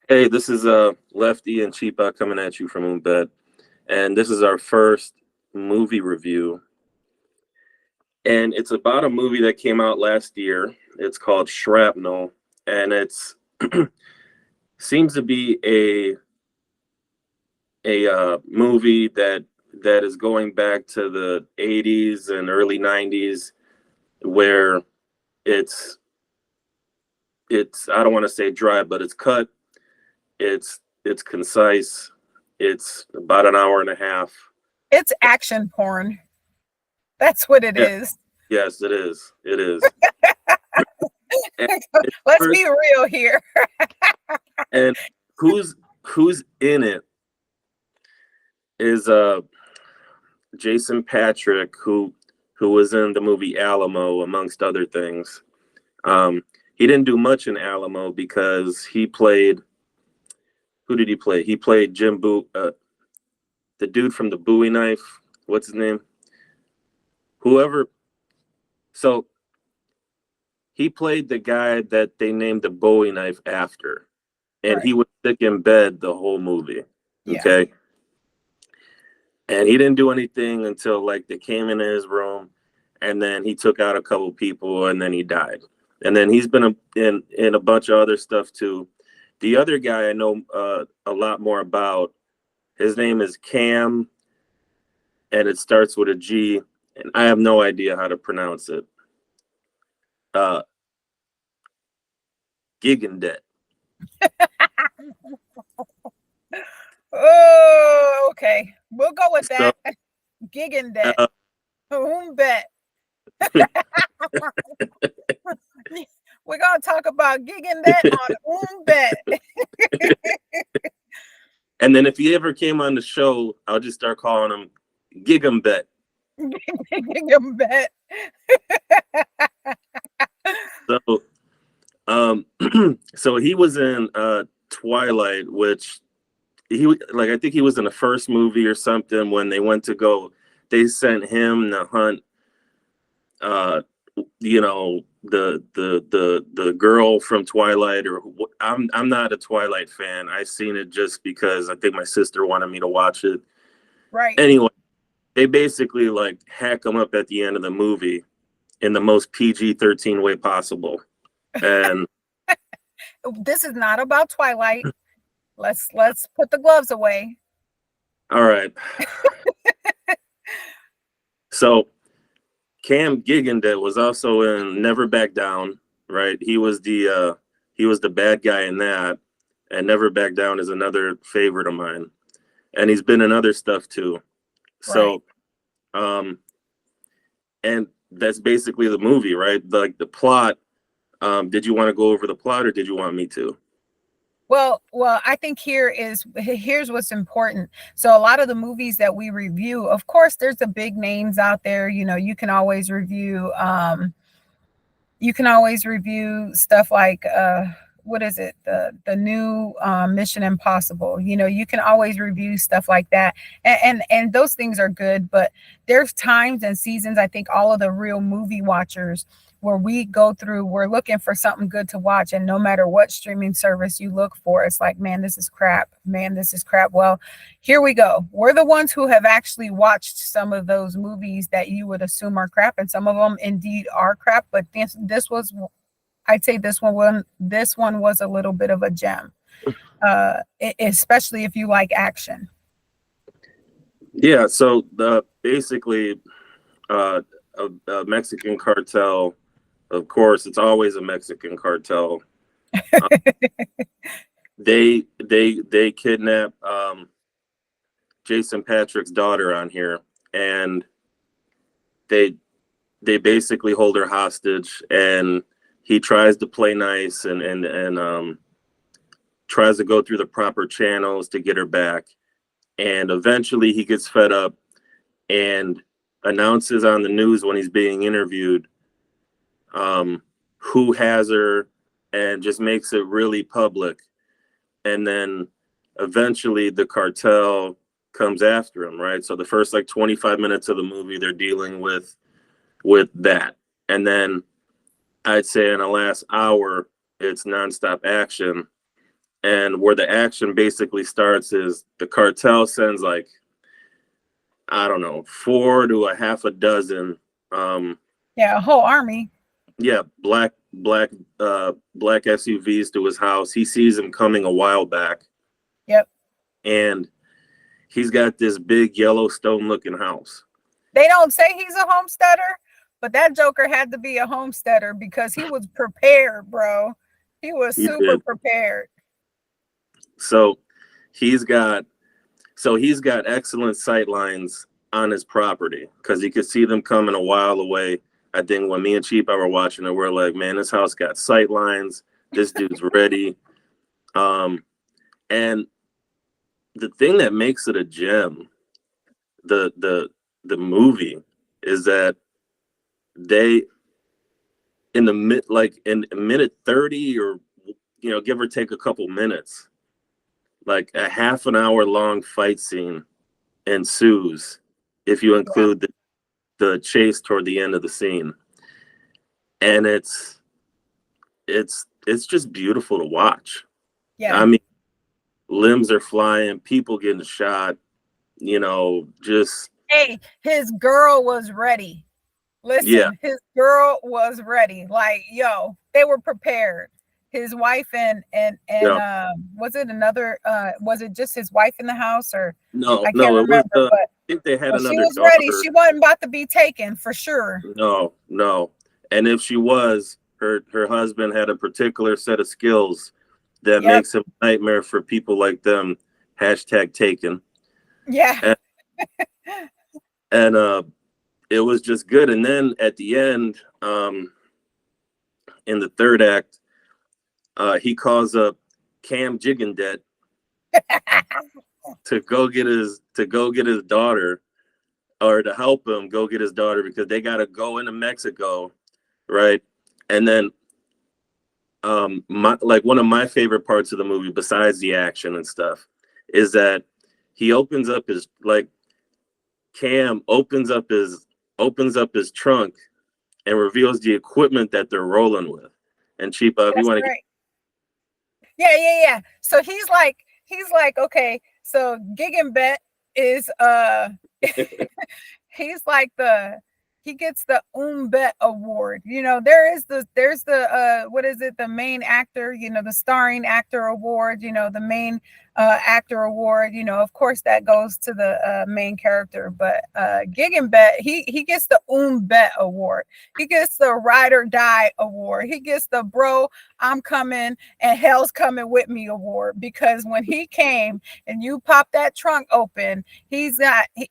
Hey, this is Lefty and Cheapa coming at you from UnBet, and this is our first movie review. And it's about a movie that came out last year. It's called Shrapnel, and it's seems to be a movie that is going back to the 80s and early 90s, where it's I don't want to say dry, but it's cut. It's concise. It's about an hour and a half. It's action porn. That's what it Yeah, is. yes, it is. It is. And it's Let's first, be real here. and who's in it is Jason Patrick, who was in the movie Alamo, amongst other things. He didn't do much in Alamo because he played, who did he play? He played the dude from the Bowie knife. What's his name? Whoever. So he played the guy that they named the Bowie knife after, and he Right. was sick in bed the whole movie. Yeah. Okay. And he didn't do anything until like they came into his room, and then he took out a couple people, and then he died. And then he's been in a bunch of other stuff too. The other guy I know a lot more about. His name is Cam, and it starts with a G, and I have no idea how to pronounce it. Uh, Gigandet. Oh, okay. We'll go with So that. Gigging that. uh, Bet. We're gonna talk about gigging that on Bet. and then if he ever came on the show, I'll just start calling him Gigambet. Gigging Bet. So so he was in Twilight, which I think he was in the first movie or something when they went to go. They sent him to hunt, uh, the girl from Twilight. Or I'm not a Twilight fan. I seen it just because I think my sister wanted me to watch it. Right. Anyway, they basically like hack him up at the end of the movie in the most PG-13 way possible. And This is not about Twilight. Let's put the gloves away. all right, so Cam Gigandet was also in Never Back Down, right? He was the bad guy in that, and Never Back Down is another favorite of mine. And he's been in other stuff too. Right. So, and that's basically the movie, right? Like the plot. Did you want to go over the plot, or did you want me to? Well, I think here's what's important. So a lot of the movies that we review, of course, there's the big names out there. You can always review. You can always review stuff like what is it, the new Mission Impossible. You can always review stuff like that, and those things are good. But there's times and seasons, I think all of the real movie watchers, where we're looking for something good to watch, and no matter what streaming service you look for, it's like, man, this is crap. Man, this is crap. Well, here we go. We're the ones who have actually watched some of those movies that you would assume are crap, and some of them indeed are crap. But this was, I'd say this one was a little bit of a gem, especially if you like action. Yeah. So the basically a Mexican cartel. Of course, it's always a Mexican cartel. Uh, they kidnap Jason Patrick's daughter on here, and they they basically hold her hostage, and he tries to play nice and tries to go through the proper channels to get her back, and eventually he gets fed up and announces on the news when he's being interviewed who has her, and just makes it really public. And then eventually the cartel comes after him, right? So the first like 25 minutes of the movie, they're dealing with that. And then I'd say in the last hour, it's nonstop action. And where the action basically starts is the cartel sends like, I don't know, 4 to a half a dozen. Yeah, a whole army. Yeah, black SUVs to his house. He sees him coming a while back. Yep. And he's got this big Yellowstone looking house. They don't say he's a homesteader, but that Joker had to be a homesteader because he was prepared, bro. He was super prepared. So he's got excellent sight lines on his property because he could see them coming a while away. I think when me and Cheap were watching it, we're like, man, this house got sight lines. This dude's ready. And the thing that makes it a gem, the movie, is that they in minute 30 or give or take a couple minutes, like a half an hour long fight scene ensues if you include the chase toward the end of the scene, and it's just beautiful to watch. I mean, limbs are flying, people getting shot, just hey, his girl was ready. Listen, his girl was ready. Like, yo, they were prepared. His wife and was it another? Was it just his wife in the house, or no? I can't remember. But I think they had another. She was daughter. ready. She wasn't about to be taken for sure. No. And if she was, her husband had a particular set of skills that makes him a nightmare for people like them. #taken. Yeah. And it was just good. And then at the end, in the third act, he calls up Cam Jigendet to go get his daughter, or to help him go get his daughter, because they got to go into Mexico, right? And then one of my favorite parts of the movie, besides the action and stuff, is that he opens up his Cam opens up his trunk and reveals the equipment that they're rolling with. And Cheap, if you want to Yeah. So he's like, okay, so Gigenbet is he's like he gets the UnBet award. There's the what is it? The main actor, the starring actor award, the main actor award, of course that goes to the main character, but Gigenbet, he gets the UnBet award. He gets the ride or die award. He gets the bro, I'm coming and hell's coming with me award, because when he came and you pop that trunk open,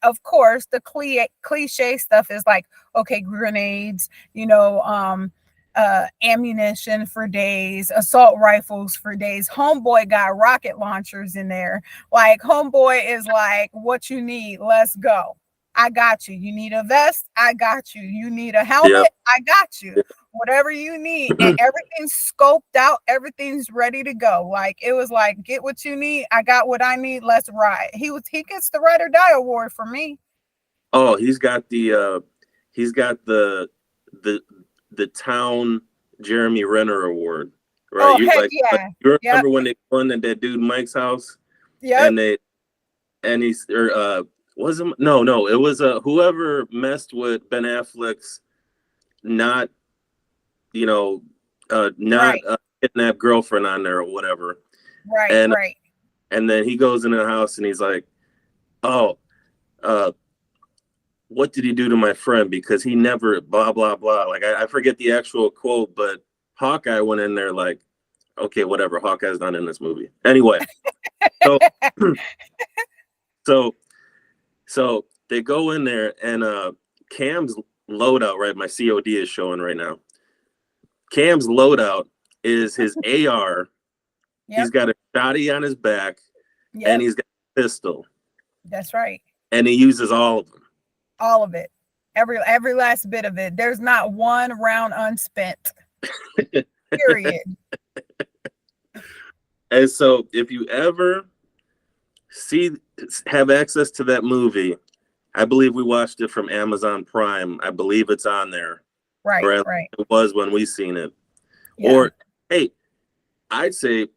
of course, the cliche stuff is like, okay, grenades, ammunition for days, assault rifles for days. Homeboy got rocket launchers in there. Like, homeboy is like, what you need, let's go. I got you. You need a vest? I got you. You need a helmet? I got you. Whatever you need. And everything's scoped out. Everything's ready to go. Like, it was like, get what you need. I got what I need. Let's ride. He gets the ride or die award for me. Oh, he's got the town Jeremy Renner award, right? Oh, heck yeah. You remember when they won at that dude Mike's house? Yeah. And he's it was whoever messed with Ben Affleck's kidnapped girlfriend on there or whatever. Right. And then he goes into the house and he's like, oh, what did he do to my friend? Because he never blah, blah, blah. Like, I forget the actual quote, but Hawkeye went in there like, okay, whatever. Hawkeye's not in this movie. Anyway. So they go in there and Cam's loadout, right? My COD is showing right now. Cam's loadout is his AR. Yep. He's got a shotty on his back, and he's got a pistol. That's right. And he uses all of them. All of it. Every last bit of it. There's not one round unspent. Period. And so if you ever have access to that movie, I believe we watched it from Amazon Prime. I believe it's on there. Right. It was when we seen it. Yeah. Or, hey, I'd say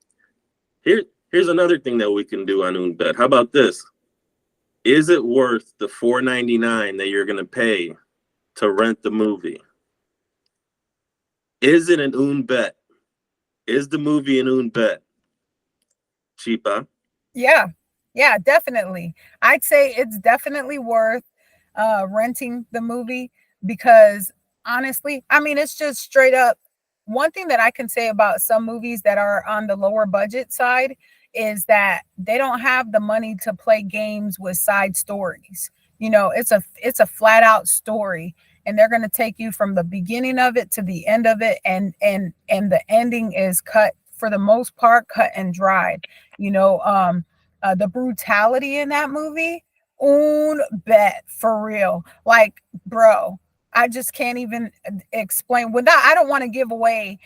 Here's another thing that we can do on UnBet. How about this? Is it worth the $4.99 that you're going to pay to rent the movie? Is it an UnBet? Is the movie an UnBet? Cheaper? Yeah, definitely. I'd say it's definitely worth renting the movie because honestly, I mean, it's just straight up. One thing that I can say about some movies that are on the lower budget side is that they don't have the money to play games with side stories. It's a flat out story, and they're going to take you from the beginning of it to the end of it, and the ending is cut for the most part, cut and dried. The brutality in that movie, un bet for real. Like, bro, I just can't even explain without. I don't want to give away,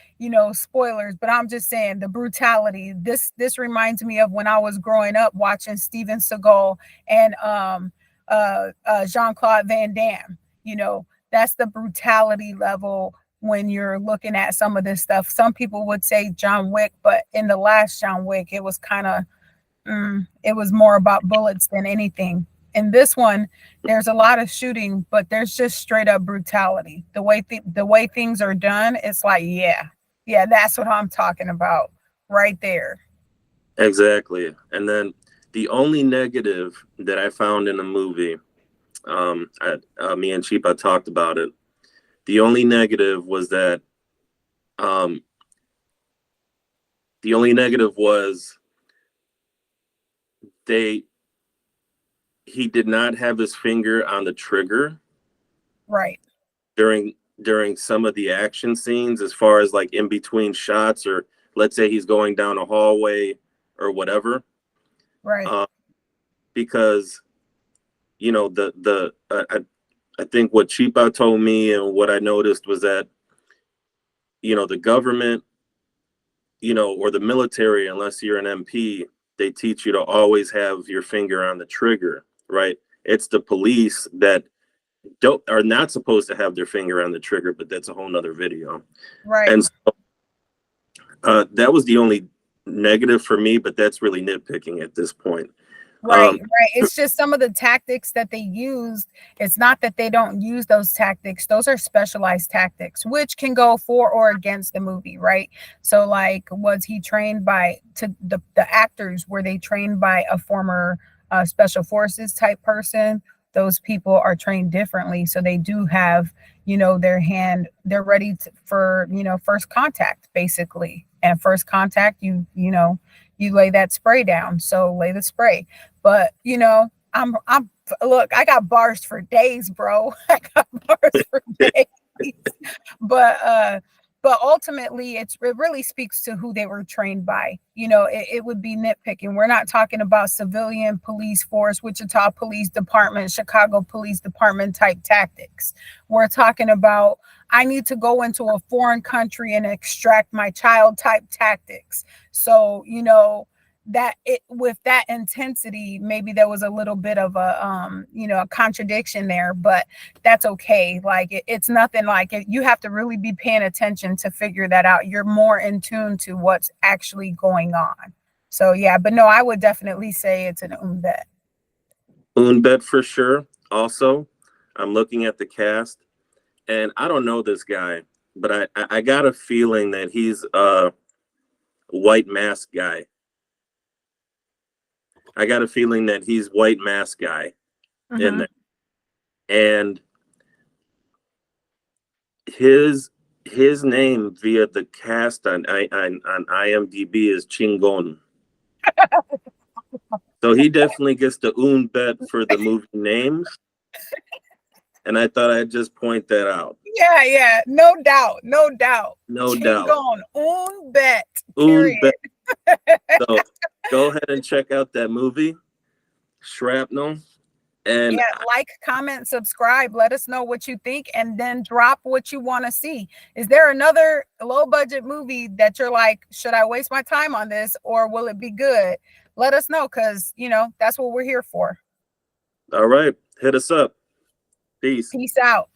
spoilers, but I'm just saying the brutality. This reminds me of when I was growing up watching Steven Seagal and Jean-Claude Van Damme. That's the brutality level when you're looking at some of this stuff. Some people would say John Wick, but in the last John Wick, it was kind of it was more about bullets than anything. In this one, there's a lot of shooting, but there's just straight up brutality. The way things are done, it's like, yeah, that's what I'm talking about right there. Exactly. And then the only negative that I found in the movie, me and Chipa talked about it. The only negative was that, the only negative was he did not have his finger on the trigger Right. during some of the action scenes, as far as like in between shots, or let's say he's going down a hallway or whatever. Right. Because I think what Chipa told me and what I noticed was that the government, or the military, unless you're an MP, they teach you to always have your finger on the trigger, right? It's the police that are not supposed to have their finger on the trigger, but that's a whole nother video. Right. And so, that was the only negative for me, but that's really nitpicking at this point. Right. It's just some of the tactics that they used. It's not that they don't use those tactics. Those are specialized tactics, which can go for or against the movie, right? So, like, was he trained the actors, were they trained by a former special forces type person? Those people are trained differently. So they do have, they're ready for, first contact, basically. And first contact, you lay that spray down. So lay the spray. But I'm look, I got bars for days, bro. I got bars for days. But ultimately it really speaks to who they were trained by. It would be nitpicking. We're not talking about civilian police force, Wichita Police Department, Chicago Police Department type tactics. We're talking about, I need to go into a foreign country and extract my child type tactics. So, that with that intensity, maybe there was a little bit of a contradiction there, but that's okay. Like it's nothing like it. You have to really be paying attention to figure that out. You're more in tune to what's actually going on. So yeah, but no, I would definitely say it's an UnBet. UnBet for sure. Also, I'm looking at the cast, and I don't know this guy, but I got a feeling that he's a white mask guy. I got a feeling that he's white mask guy in there. And his name via the cast on IMDb is Chingon. So he definitely gets the UnBet for the movie names. And I thought I'd just point that out. Yeah, no doubt. Chingon, UnBet. UnBet. So go ahead and check out that movie, Shrapnel. And yeah, like, comment, subscribe, let us know what you think, and then drop what you want to see. Is there another low budget movie that you're like, should I waste my time on this, or will it be good? Let us know, because that's what we're here for. All right, hit us up. Peace Out.